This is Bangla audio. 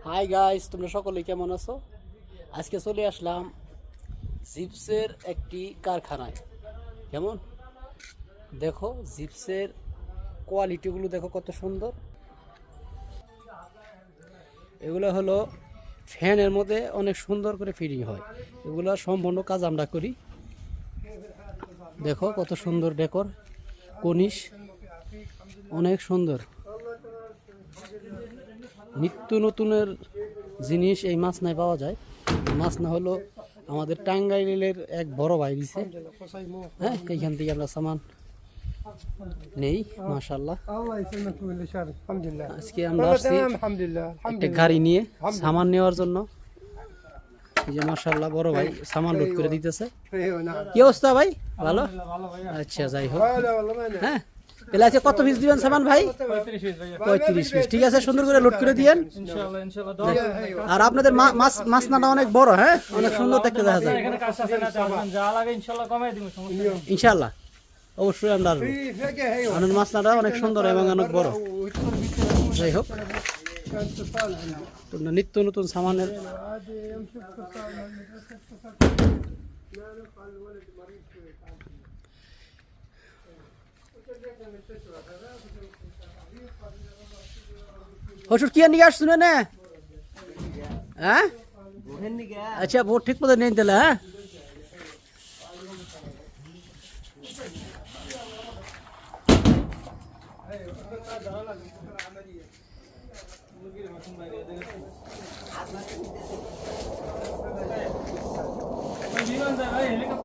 হাই গাইস, তোমরা সকলে কেমন আছো? আজকে চলে আসলাম জিপসের একটি কারখানায়। কেমন দেখো, জিপসের কোয়ালিটিগুলো দেখো কত সুন্দর। এগুলো হলো ফ্যানের মধ্যে অনেক সুন্দর করে ফিটিং হয়। এগুলো সম্পূর্ণ কাজ আমরা করি। দেখো কত সুন্দর ডেকর, কনিশ, অনেক সুন্দর। নিত্য নতুনের জিনিস এই মাছ নাই পাওয়া যায়। মাছ না হলো আমাদের টাঙ্গাইলের এক বড় ভাই দিছে। হ্যাঁ, এইখান থেকে আমরা সামান নেই। মাশাআল্লাহ, আজকে আমরা আসছি একটা গাড়ি নিয়ে সামান নেওয়ার জন্য। এই যে মাশাআল্লাহ বড় ভাই সামান লোড করে দিতেছে। কি অবস্থা ভাই? ভালো? আচ্ছা, যাই হোক। হ্যাঁ, তাহলে আজকে কত পিস দিবেন সামান ভাই? 35 পিস। ঠিক আছে, সুন্দর করে লোড করে দিয়েন। আর আপনাদের মাছ নাটা অনেক বড়, হ্যাঁ, অনেক সুন্দর দেখতে দেখা যায়। ইনশাআল্লাহ অবশ্যই আমরা আসবো। আপনাদের মাছ নাটা অনেক সুন্দর এবং অনেক বড়। যাই হোক, নিত্য নতুন সামানের ওষুধ কি নিয়ে আসছো না? হ্যাঁ, আচ্ছা, ভোট ঠিক মতো নিয়ে দিলে। হ্যাঁ,